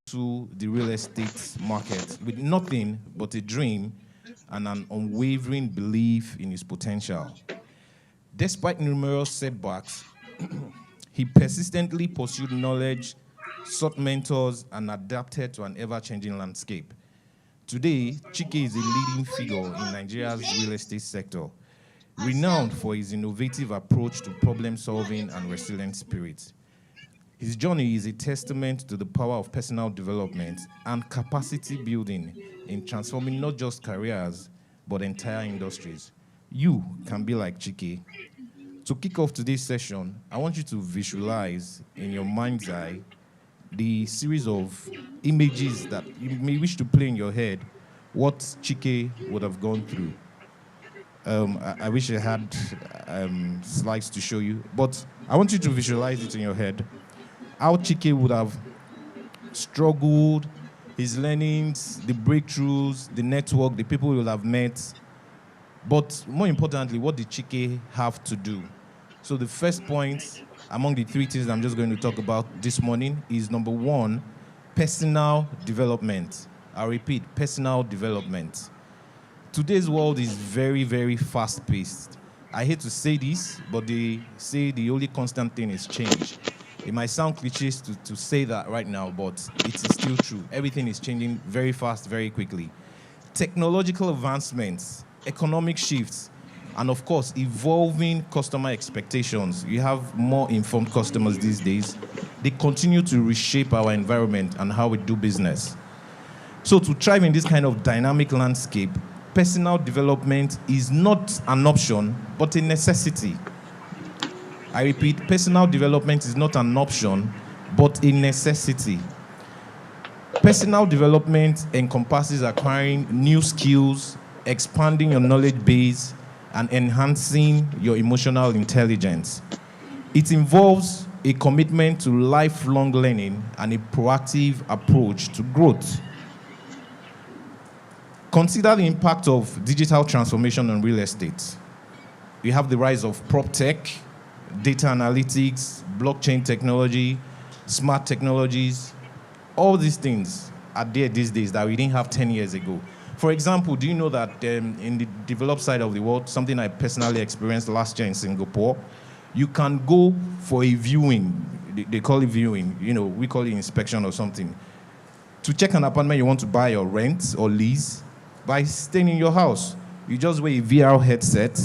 to the real estate market with nothing but a dream and an unwavering belief in his potential. Despite numerous setbacks, he persistently pursued knowledge, sought mentors, and adapted to an ever-changing landscape. Today, Chike is a leading figure in Nigeria's real estate sector, renowned for his innovative approach to problem solving and resilient spirit. His journey is a testament to the power of personal development and capacity building in transforming not just careers, but entire industries. You can be like Chike. To kick off today's session, I want you to visualize in your mind's eye the series of images that you may wish to play in your head what Chike would have gone through. I wish I had slides to show you, but I want you to visualize it in your head. How Chike would have struggled, his learnings, the breakthroughs, the network, the people he would have met. But more importantly, what did Chike have to do? So the first point among the three things I'm just going to talk about this morning is number one, personal development. I repeat, personal development. Today's world is very, very fast-paced. I hate to say this, but they say the only constant thing is change. It might sound cliché to say that right now, but it is still true. Everything is changing very fast, very quickly. Technological advancements, economic shifts, and of course, evolving customer expectations. You have more informed customers these days. They continue to reshape our environment and how we do business. So to thrive in this kind of dynamic landscape, personal development is not an option, but a necessity. I repeat, personal development is not an option, but a necessity. Personal development encompasses acquiring new skills, expanding your knowledge base, and enhancing your emotional intelligence. It involves a commitment to lifelong learning and a proactive approach to growth. Consider the impact of digital transformation on real estate. We have the rise of prop tech, data analytics, blockchain technology, smart technologies. All these things are there these days that we didn't have 10 years ago. For example, do you know that in the developed side of the world, something I personally experienced last year in Singapore, you can go for a viewing. They call it viewing. You know, we call it inspection or something. To check an apartment you want to buy or rent or lease by staying in your house. You just wear a VR headset,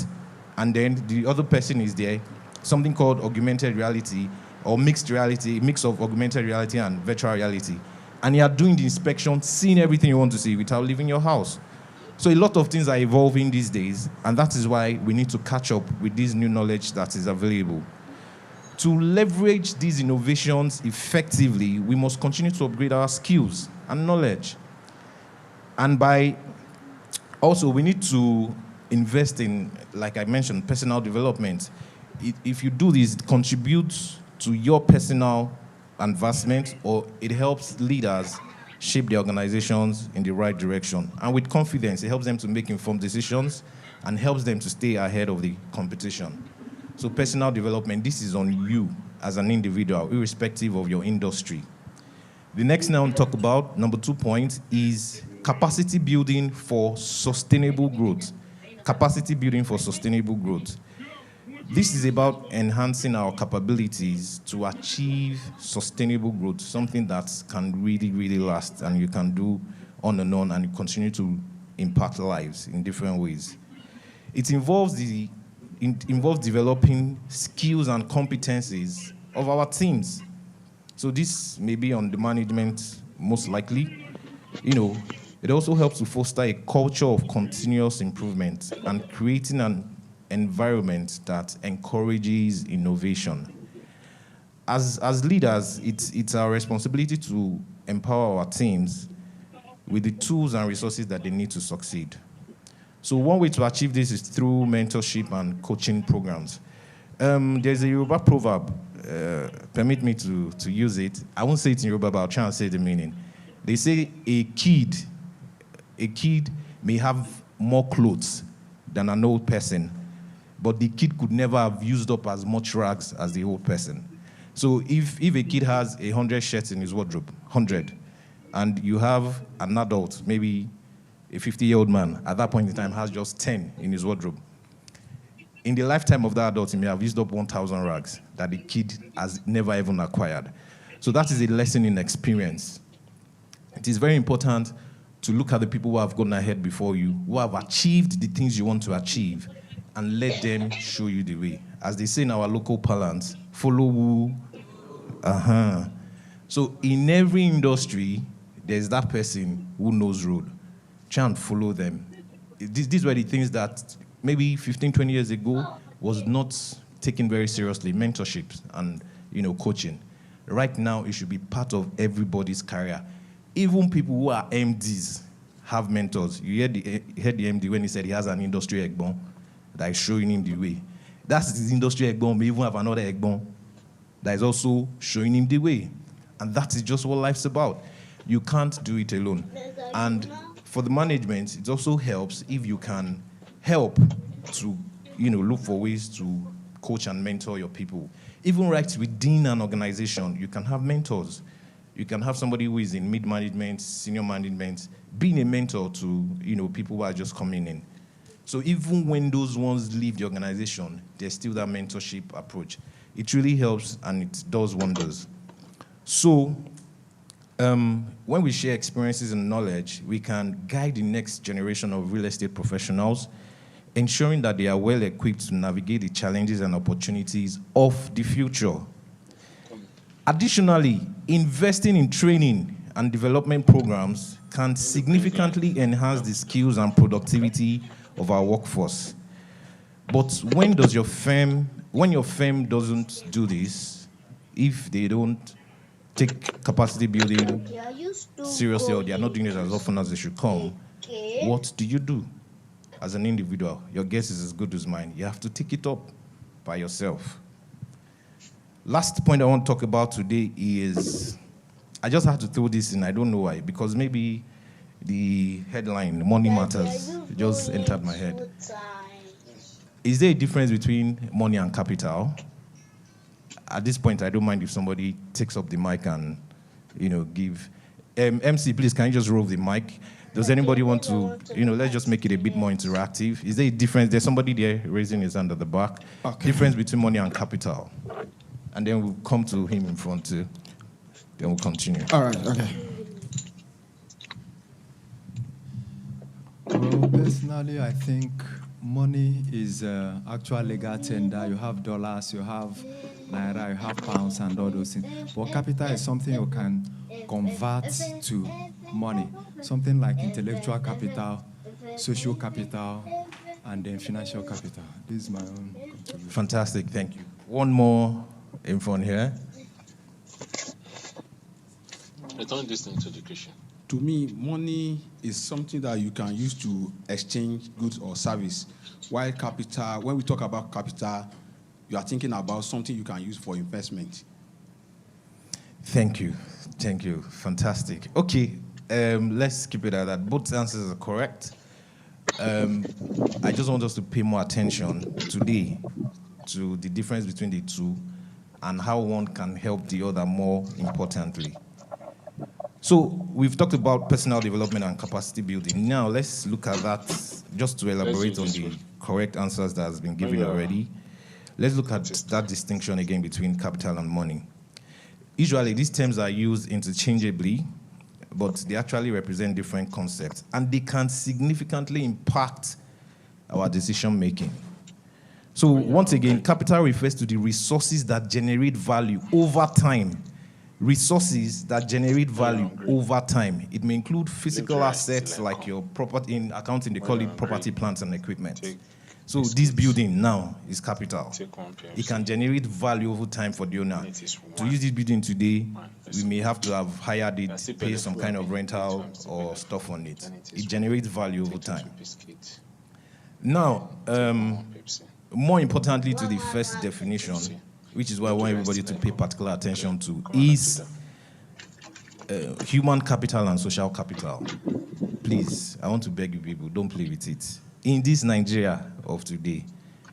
and then the other person is there. Something called augmented reality or mixed reality, mix of augmented reality and virtual reality. And you are doing the inspection, seeing everything you want to see without leaving your house. So a lot of things are evolving these days, and that is why we need to catch up with this new knowledge that is available. To leverage these innovations effectively, we must continue to upgrade our skills and knowledge. And also, we need to invest in, like I mentioned, personal development. If you do this, it contributes to your personal advancement, or it helps leaders shape their organizations in the right direction. And with confidence, it helps them to make informed decisions and helps them to stay ahead of the competition. So personal development, this is on you as an individual, irrespective of your industry. The next thing I want to talk about, number 2 point, is capacity building for sustainable growth. Capacity building for sustainable growth. This is about enhancing our capabilities to achieve sustainable growth, something that can really, really last, and you can do on and continue to impact lives in different ways. It involves developing skills and competencies of our teams. So this may be on the management, most likely. You know, it also helps to foster a culture of continuous improvement and creating an environment that encourages innovation. As leaders, it's our responsibility to empower our teams with the tools and resources that they need to succeed. So one way to achieve this is through mentorship and coaching programs. There's a Yoruba proverb, permit me to use it. I won't say it in Yoruba, but I'll try and say the meaning. They say a kid may have more clothes than an old person, but the kid could never have used up as much rags as the old person. So if a kid has 100 shirts in his wardrobe, 100, and you have an adult, maybe a 50-year-old man, at that point in time has just 10 in his wardrobe. In the lifetime of that adult, he may have used up 1,000 rags that the kid has never even acquired. So that is a lesson in experience. It is very important to look at the people who have gone ahead before you, who have achieved the things you want to achieve, and let them show you the way. As they say in our local parlance, follow who? So in every industry, there's that person who knows road. Try and follow them. These were the things that maybe 15, 20 years ago was not taken very seriously, mentorship and coaching. Right now, it should be part of everybody's career. Even people who are MDs have mentors. You heard the MD when he said he has an industry egbon that is showing him the way. That's his industry egbon, may even have another egbon that is also showing him the way. And that is just what life's about. You can't do it alone. And for the management, it also helps if you can help to, look for ways to coach and mentor your people. Even right within an organization, you can have mentors. You can have somebody who is in mid-management, senior management, being a mentor to, people who are just coming in. So even when those ones leave the organization, there's still that mentorship approach. It really helps and it does wonders. So when we share experiences and knowledge, we can guide the next generation of real estate professionals, ensuring that they are well equipped to navigate the challenges and opportunities of the future. Additionally, investing in training and development programs can significantly enhance the skills and productivity of our workforce. But when your firm doesn't do this, if they don't take capacity building seriously or they are not doing it as often as they should come, what do you do? As an individual, your guess is as good as mine. You have to take it up by yourself. Last point I want to talk about today is, I just had to throw this in, I don't know why, because maybe the headline, Money Matters, just entered my head. Is there a difference between money and capital? At this point, I don't mind if somebody takes up the mic and, give. MC, please, can you just roll the mic? Does anybody want to, let's just make it a bit more interactive. Is there a difference? There's somebody there raising his hand at the back. Okay. Difference between money and capital. And then we'll come to him in front too. Then we'll continue. All right, okay. Well, personally, I think money is actual legal tender. You have dollars, you have naira, you have pounds, and all those things. But capital is something you can convert to money. Something like intellectual capital, social capital, and then financial capital. This is my own contribution. Fantastic, thank you. One more in front here. Return this thing to education. To me, money is something that you can use to exchange goods or service. While capital, when we talk about capital, you are thinking about something you can use for investment. Thank you. Fantastic. Okay, let's keep it at that. Both answers are correct. I just want us to pay more attention today to the difference between the two and how one can help the other more importantly. So we've talked about personal development and capacity building. Now let's look at that just to elaborate on the correct answers that has been given already. Let's look at that distinction again between capital and money. Usually these terms are used interchangeably, but they actually represent different concepts, and they can significantly impact our decision making. So once again, capital refers to the resources that generate value over time. Resources that generate value over time. It may include physical assets like your property. In accounting, they call it property, plants, and equipment. So this building now is capital. It can generate value over time for the owner. To use this building today, we may have to have hired it, pay some kind of rental or stuff on it. It generates value over time. Now, more importantly to the first definition, which is why I want everybody to pay particular attention to, is human capital and social capital. Please, I want to beg you people, don't play with it. In this Nigeria of today,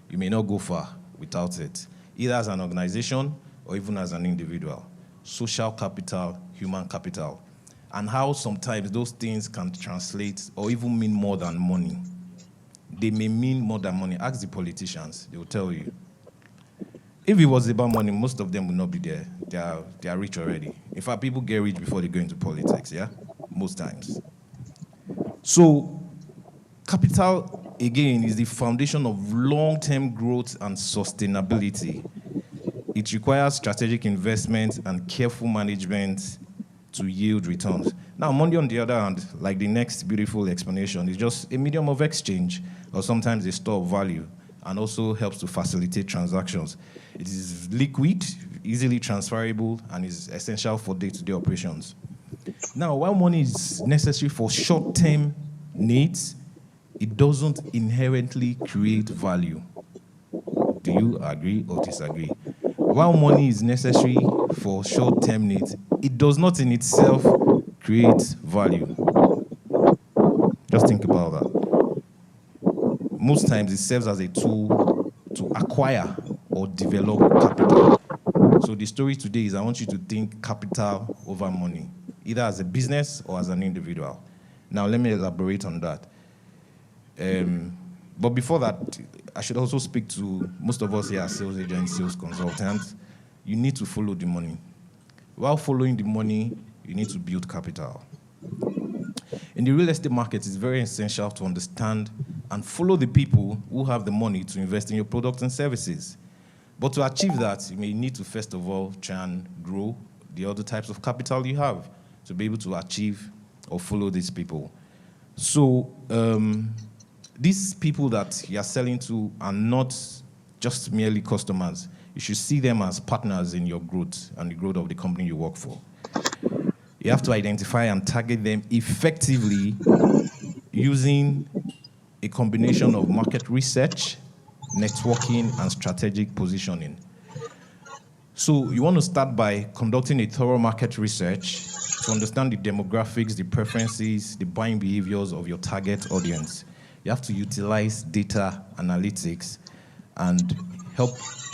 you may not go far without it, either as an organization or even as an individual. Social capital, human capital. and how sometimes those things can translate or even mean more than money. They may mean more than money. Ask the politicians, they will tell you. If it was about money, most of them would not be there. They are rich already. In fact, people get rich before they go into politics, yeah? Most times. So, capital, again, is the foundation of long-term growth and sustainability. It requires strategic investment and careful management to yield returns. Now, money, on the other hand, like the next beautiful explanation, is just a medium of exchange or sometimes a store of value, and also helps to facilitate transactions. It is liquid, easily transferable, and is essential for day-to-day operations. Now, while money is necessary for short-term needs, it doesn't inherently create value. Do you agree or disagree? While money is necessary for short-term needs, it does not in itself create value. Just think about that. Most times it serves as a tool to acquire or develop capital. So the story today is I want you to think capital over money, either as a business or as an individual. Now let me elaborate on that. But before that, I should also speak to most of us here as sales agents, sales consultants. You need to follow the money. While following the money, you need to build capital. In the real estate market, it's very essential to understand and follow the people who have the money to invest in your products and services. But to achieve that, you may need to, first of all, try and grow the other types of capital you have to be able to achieve or follow these people. So, these people that you're selling to are not just merely customers. You should see them as partners in your growth and the growth of the company you work for. You have to identify and target them effectively using a combination of market research, networking, and strategic positioning. So you want to start by conducting a thorough market research to understand the demographics, the preferences, the buying behaviors of your target audience. You have to utilize data analytics and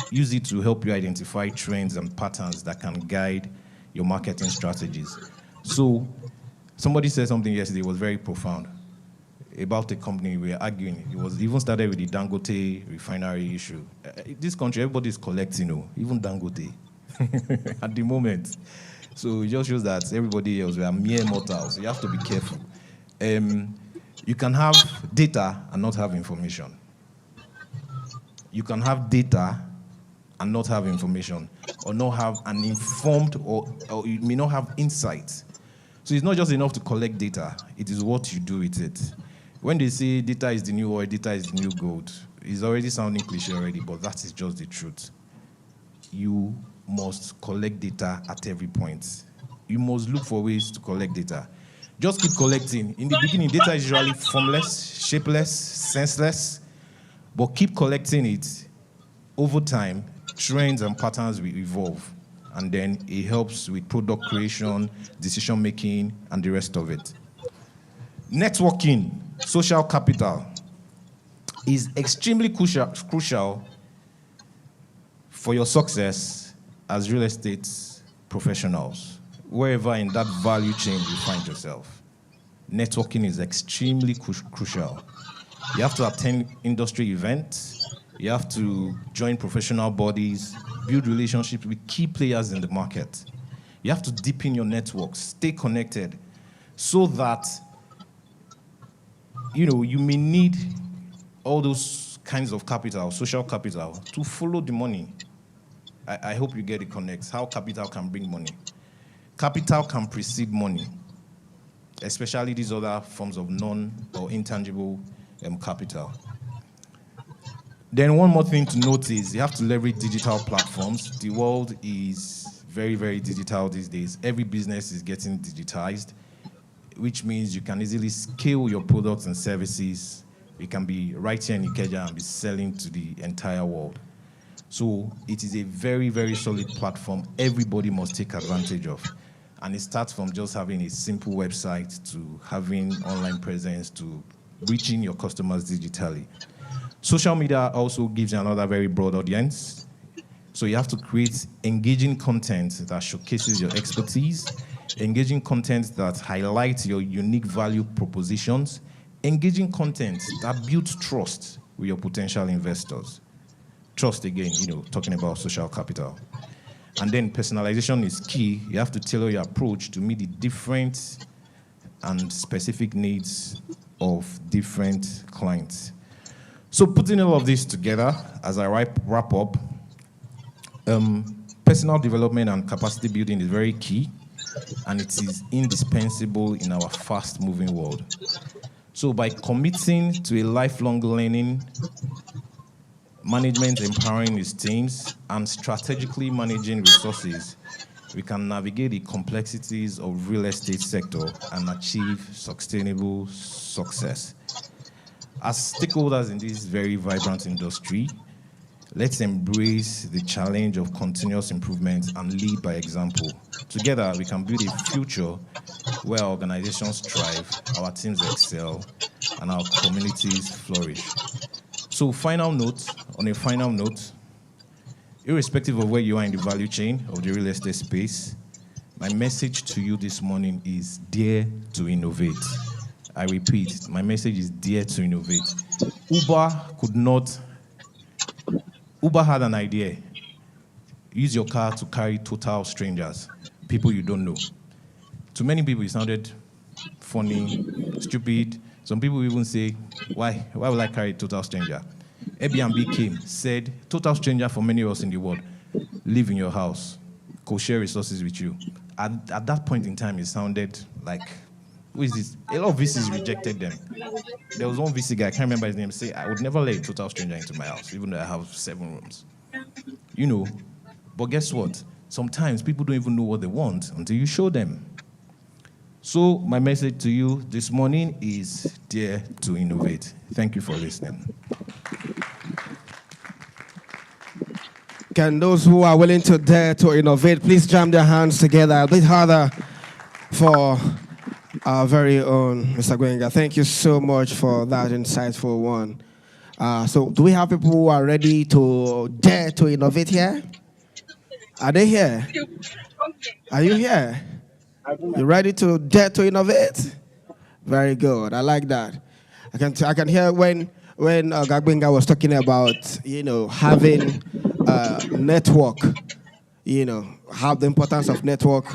use it to help you identify trends and patterns that can guide your marketing strategies. So somebody said something yesterday, it was very profound, about a company we were arguing. It was even started with the Dangote refinery issue. This country, everybody is collecting, even Dangote at the moment. So it just shows that everybody else, we are mere mortals. So you have to be careful. You can have data and not have information. You can have data and not have information, or not have an informed, or you may not have insight. So it's not just enough to collect data. It is what you do with it. When they say data is the new oil, data is the new gold, it's already sounding cliche already, but that is just the truth. You must collect data at every point. You must look for ways to collect data. Just keep collecting. In the beginning, data is usually formless, shapeless, senseless, but keep collecting it. Over time, trends and patterns will evolve, and then it helps with product creation, decision making, and the rest of it. Networking, social capital, is extremely crucial for your success as real estate professionals, wherever in that value chain you find yourself. Networking is extremely crucial. You have to attend industry events, you have to join professional bodies, build relationships with key players in the market. You have to deepen your networks, stay connected, so that you may need all those kinds of capital, social capital, to follow the money. I hope you get it connects, how capital can bring money. Capital can precede money, especially these other forms of non or intangible capital. Then one more thing to note is you have to leverage digital platforms. The world is very, very digital these days. Every business is getting digitized, which means you can easily scale your products and services. You can be right here in Ikeja and be selling to the entire world. So it is a very, very solid platform everybody must take advantage of. And it starts from just having a simple website to having online presence to reaching your customers digitally. Social media also gives you another very broad audience. So you have to create engaging content that showcases your expertise. engaging content that highlights your unique value propositions, engaging content that builds trust with your potential investors. Trust again, talking about social capital. And then personalization is key. You have to tailor your approach to meet the different and specific needs of different clients. So putting all of this together, as I wrap up, personal development and capacity building is very key, and it is indispensable in our fast-moving world. So by committing to a lifelong learning, management empowering its teams, and strategically managing resources, we can navigate the complexities of real estate sector and achieve sustainable success. As stakeholders in this very vibrant industry, let's embrace the challenge of continuous improvement and lead by example. Together, we can build a future where organizations thrive, our teams excel, and our communities flourish. So on a final note, irrespective of where you are in the value chain of the real estate space, my message to you this morning is dare to innovate. I repeat, my message is dare to innovate. Uber had an idea. Use your car to carry total strangers, people you don't know. To many people, it sounded funny, stupid. Some people even say, why will I carry a total stranger? Airbnb came, said, total stranger for many of us in the world, live in your house, co-share resources with you. At that point in time, it sounded like, who is this? A lot of VCs rejected them. There was one VC guy, I can't remember his name, say, I would never let a total stranger into my house, even though I have 7 rooms. But guess what? Sometimes people don't even know what they want until you show them. So my message to you this morning is dare to innovate. Thank you for listening. Can those who are willing to dare to innovate, please jam their hands together a bit harder for our very own Mr. Gwenga. Thank you so much for that insightful one. So do we have people who are ready to dare to innovate here? Are they here? Are you here? You ready to dare to innovate? Very good. I like that. I can hear when Gagbenga was talking about having network. Have the importance of network.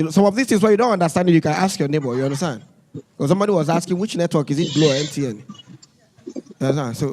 Some of these things where you don't understand it, you can ask your neighbor. You understand? Because somebody was asking which network is it, Glo or MTN? You understand? So